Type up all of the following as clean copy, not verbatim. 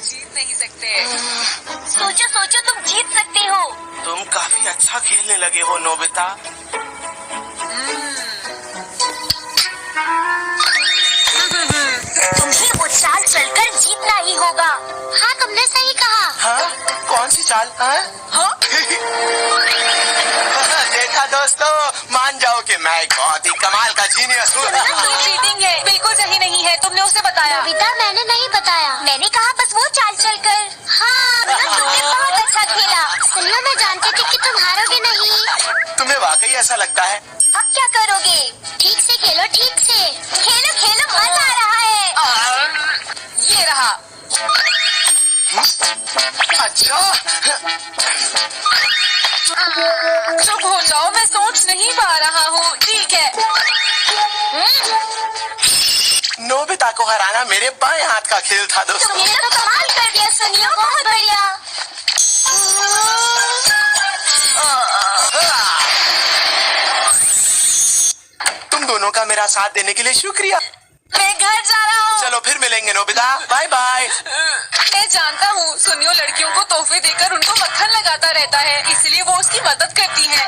जीत नहीं सकते। सोचो सोचो, तुम जीत सकते हो। तुम काफी अच्छा खेलने लगे हो नोबिता। तुम्हें वो चाल चलकर जीतना ही होगा। हाँ, तुमने सही कहा। हाँ? कौन सी चाल? हाँ? देखा दोस्तों, मान जाओ कि मैं एक बहुत ही कमाल का जीनियस हूँ। ये चीटिंग है, बिल्कुल सही नहीं है। तुमने उसे बताया। नोबिता, मैंने नहीं बताया। मैंने कहा बस वो चाल चलकर। हाँ, तुमने बहुत अच्छा खेला। सुनियो, मैं जानती थी कि तुम हारोगे नहीं। तुम्हें वाकई ऐसा लगता है? अब क्या करोगे? ठीक से खेलो, ठीक से खेलो खेलो, मजा आ रहा है। ये रहा। अच्छा, चुप हो जाओ, मैं सोच नहीं पा रहा हूँ। ठीक है। नोबिता को हराना मेरे बाएं हाथ का खेल था दोस्तों। तुमने तो कमाल कर दिया सुनियो, बहुत बढ़िया। तुम दोनों का मेरा साथ देने के लिए शुक्रिया। मैं घर जा रहा हूँ। चलो फिर मिलेंगे नोबिता, बाय बाय। मैं जानता हूँ, सुनियो लड़कियों को तोहफे देकर उनको मक्खन लगाता रहता है, इसलिए वो उसकी मदद करती है।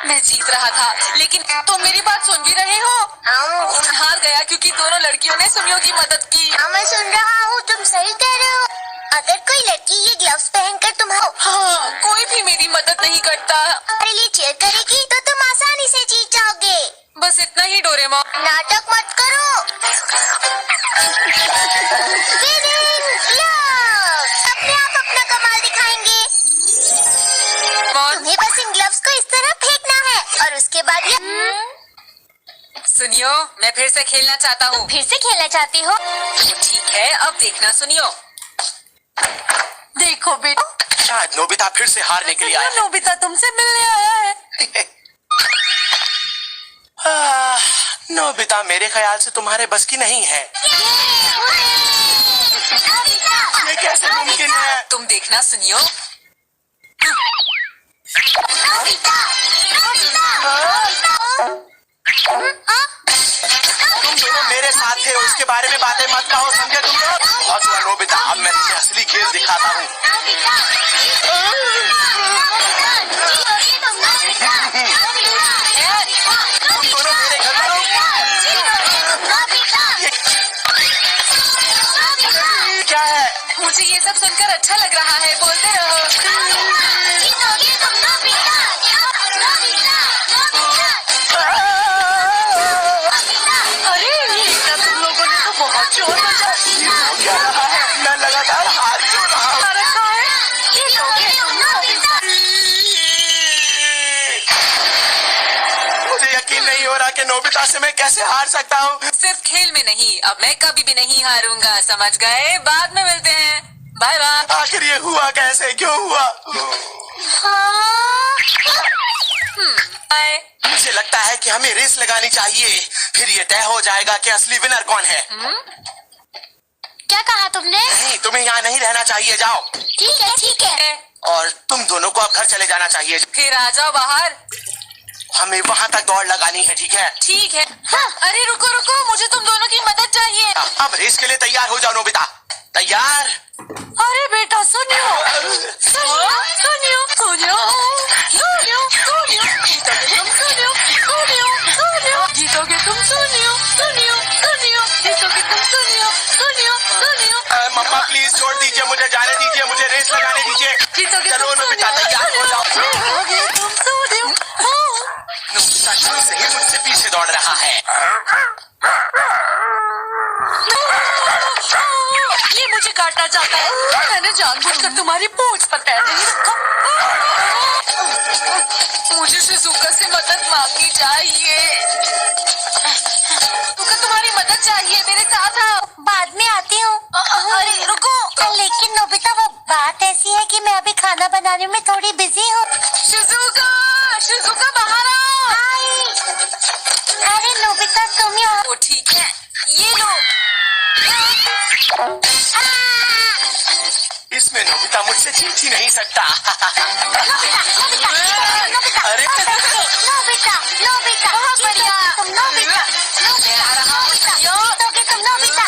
मैं जीत रहा था, लेकिन तुम मेरी बात सुन भी रहे हो? हार गया क्योंकि दोनों लड़कियों ने सुनियो की मदद की। मैं सुन रहा हूँ, तुम सही कह रहे हो। अगर कोई लड़की ये ग्लव्स पहनकर हाँ, कोई भी मेरी मदद नहीं करता। हमारे लिए चीयर करेगी तो तुम आसानी से जीत जाओगे। बस इतना ही डोरेमोन। नाटक मत करो। अपने आप अपना कमाल दिखाएंगे। तुम्हें बस इन ग्लव्स को इस तरह फेंकना है और उसके बाद ये। सुनियो, मैं फिर से खेलना चाहता हूँ। फिर से खेलना चाहती हो? ठीक है, अब देखना सुनियो। देखो बेटा, शायद नोबिता फिर से हारने के लिए आया है। नोबिता तुमसे मिलने आया है। नोबिता, मेरे ख्याल से तुम्हारे बस की नहीं है। ये कैसे मुमकिन है? तुम देखना सुनियो। तुम दोनों मेरे साथ थे, उसके बारे में बातें मत कहो, समझे तुम लोग? बहुत हुआ नोबिता, अब मैं तुम्हें असली खेल दिखाता हूँ। तुम दोनों मेरे घर पर क्या है? मुझे ये सब सुनकर अच्छा लग रहा है, बोलते रहो। अरे तुम लोगों ने तो बहुत जोर क्या रहा है? मैं लगातार हार क्यों रहा हूँ? मुझे यकीन नहीं हो रहा कि नोबिता से मैं कैसे हार सकता हूँ। सिर्फ खेल में नहीं, अब मैं कभी भी नहीं हारूंगा, समझ गए? बाद में मिलते हैं, बाय बाय। आखिर ये हुआ कैसे, क्यों हुआ? बाय। मुझे लगता है कि हमें रेस लगानी चाहिए, फिर ये तय हो जाएगा कि असली विनर कौन है। क्या कहा तुमने? नहीं, तुम्हें यहाँ नहीं रहना चाहिए, जाओ। ठीक है ठीक है। और तुम दोनों को अब घर चले जाना चाहिए। फिर आ जाओ बाहर। हमें वहाँ तक दौड़ लगानी है, ठीक है? ठीक है। हाँ, अरे रुको रुको, मुझे तुम दोनों की मदद चाहिए। अब रेस के लिए तैयार हो जाओ नोबिता। तैयार? अरे बेटा सुनियो, सुनियो, सुनियो, सुनियो, सुनियो, सुनियो, जीतोगे तुम सुनियो, सुनियो, सुनियो, जीतोगे तुम सुनियो, सुनियो, सुनियो, जीतोगे तुम सुनियो, सुनियो, सुनियो। मम्मा प्लीज छोड़ दीजिए, मुझे जाने दीजिए, मुझे रेस लगाने दीजिए। जीतोगे चलो तुम नोबिता, तैयार हो जाओ। जीतोगे तुम सुनियो। नोबिता शुरू से ही मुझसे पीछे दौड़ रहा है। ये मुझे काटना चाहता है। मैंने जानबूझकर तुम्हारी पूंछ पर पैर नहीं रखा। मुझे शिजुका से मदद मांगनी चाहिए। शिजुका, तुम्हारी मदद चाहिए, मेरे साथ आओ। बाद में आती हूँ। अरे रुको। लेकिन नोबिता, वो बात ऐसी है कि मैं अभी खाना बनाने में थोड़ी बिजी हूँ। शिजुका, शिजुका बाहर आओ। अरे नोबिता, तुम यहाँ। वो ठीक है, ये लो। इसमें नोबिता मुझसे जीत ही नहीं सकता। अरे नोबिता, नोबिता, बहुत बढ़िया। तुम नोबिता, नोबिता, आ रहा हूँ। तुम नोबिता।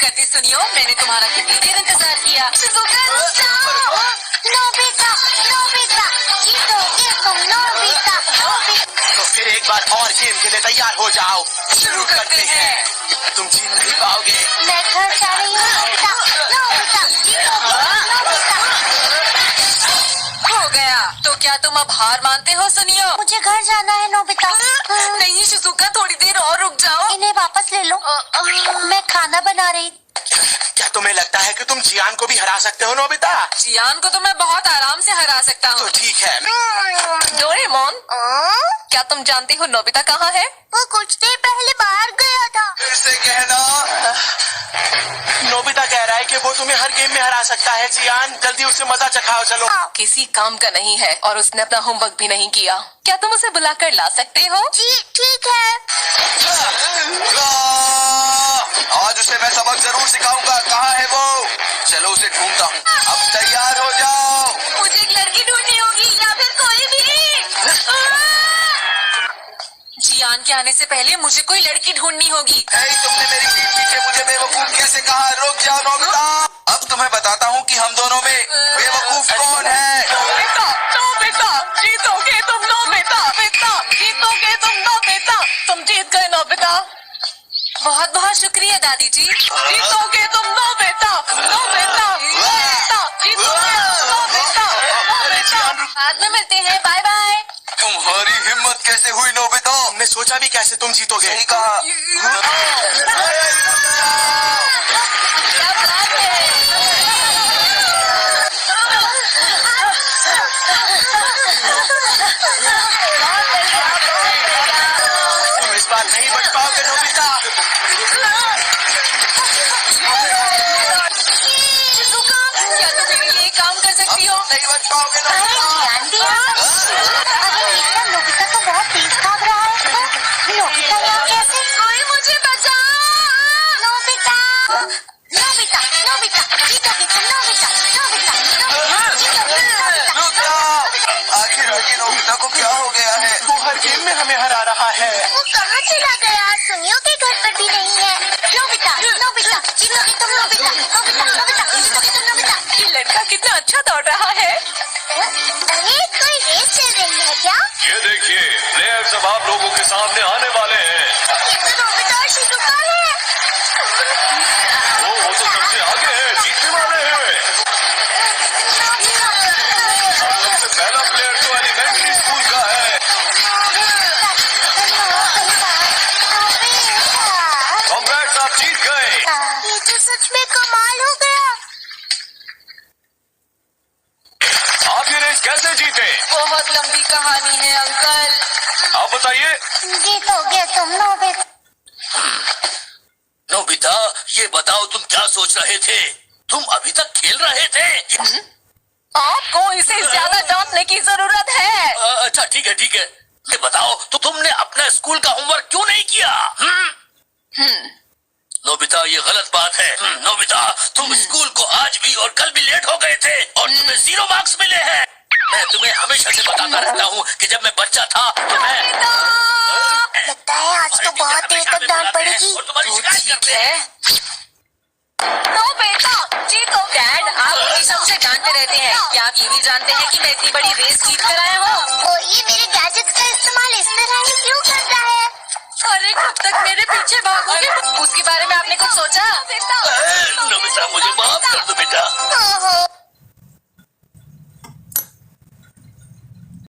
करती सुनियो, मैंने तुम्हारा कितनी देर इंतजार किया। शिज़ुका रुक जाओ। नोबिता, नोबिता, जीतोगे तुम नोबिता, नोबिता। तो फिर एक बार और गेम के लिए तैयार हो जाओ। शुरू करते हैं। तुम जीत नहीं पाओगे। मैं घर जा रही हूँ नोबिता, नोबिता, जीतोगे नोबिता। हो गया, तो क्या तुम अब हार मानते हो सुनियो? मुझे घर जाना है नोबिता। नहीं शिज़ुका, थोड़ी देर और रुक जाओ। इन्हें वापस ले लो। मैं खाना बना रही। क्या तुम्हें लगता है कि तुम जियान को भी हरा सकते हो नोबिता? जियान को तो मैं बहुत आराम से हरा सकता हूँ। तो ठीक है। डोरेमोन, क्या तुम जानती हो नोबिता कहाँ है? वो कुछ देर पहले बाहर गया था। फिर से कहना। नोबिता कह रहा है कि वो तुम्हें हर गेम में हरा सकता है। जियान, जल्दी उससे मजा चखाओ चलो। किसी काम का नहीं है और उसने अपना होमवर्क भी नहीं किया। क्या तुम उसे बुलाकर ला सकते हो? जी ठीक है। आज उसे मैं सबक जरूर सिखाऊंगा। कहाँ है वो? चलो उसे ढूंढता हूँ। अब तैयार हो जाओ। मुझे एक लड़की ढूंढनी होगी या फिर कोई भी। जियान के आने से पहले मुझे कोई लड़की ढूंढनी होगी। तुमने मेरी पीठ पीछे मुझे बेवकूफ कैसे कहा? रुक जाओ नोबिता। अब तुम्हें बताता हूँ कि हम दोनों में बेवकूफ कौन है। नोबिता, नोबिता, जीतोगे तुम नोबिता, बेटा, जीतोगे तुम नोबिता, तुम जीत गए नोबिता। बहुत बहुत शुक्रिया दादी जी। जीतोगे तुम नोबिता, नोबिता, नोबिता, जीतोगे नोबिता, नोबिता। बाद में मिलते हैं, बाय बाय। तुम्हारी हिम्मत कैसे हुई नोबिता? हमने सोचा भी कैसे तुम जीतोगे। सही कहा। क्या बात है। तुम इस बार नहीं बच पाओगे नोबिता। शिज़ुका, क्या तुम मेरे लिए काम कर सकती हो? नहीं बच पाओगे नोबिता। नोबिता तो बहुत तेज भाग रहा है। नोबिता यहाँ कैसे? कोई मुझे बचा। नोबिता, नोबिता, नोबिता, जीतोगे तुम नोबिता, नोबिता, नोबिता, जीतोगे नोबिता। रुक जाओ। आखिर ये नोबिता को क्या हो गया है? वो हर गेम में हमें हरा रहा है। वो कहाँ चला गया? सुनियो के घर पर भी नहीं है। नोबिता, नोबिता, जीतोगे तुम नोबिता, नोबिता, नोबिता, जीतोगे तुम नोबिता। ये लड़का कितना अच्छा दौड़ रहा है। अरे कोई रेस चल रही है क्या? ये देखिए, प्लेयर्स अब आप लोगों के सामने आने वाले हैं। ये तो नोबिता और शिज़ुका है। वो तो सबसे आगे है, जीतने वाले हैं। सबसे पहला प्लेयर तो एलिमेंट्री स्कूल का है। कांग्रेट्स, आप जीत गए। ये तो सच में कमाल हो गया। आप ये रेस कैसे जीते? बहुत लंबी कहानी है अंकल। आप बताइए। जीतोगे तुम नोबिता। नोबिता, ये बताओ तुम क्या सोच रहे थे? तुम अभी तक खेल रहे थे? आपको इसे ज्यादा डांटने की जरूरत है। अच्छा ठीक है ठीक है। ये बताओ तो तुमने अपना स्कूल का होमवर्क क्यों नहीं किया? नोबिता, ये गलत बात है। नोबिता, तुम स्कूल को आज भी और कल भी लेट हो गए थे और तुम्हें 0 मार्क्स मिले हैं। मैं तुम्हें हमेशा से बताता रहता हूँ कि जब मैं बच्चा था तो मैं लगता है आज तो बहुत देर तक डांट पड़ेगी। तो ठीक है। नोबिता, जीतो। डैड, आप हमेशा मुझे डांटते रहते हैं। क्या आप ये भी जानते हैं कि मैं इतनी बड़ी रेस जीत कर आया हूँ? और ये मेरे गैजेट्स का इस्तेमाल इस तरह ही क्यों करता है? अरे कब तक मेरे पीछे भागोगे? उसके बारे में आपने कुछ सोचा? नोबिता, मुझे माफ कर दो बेटा। ओहो।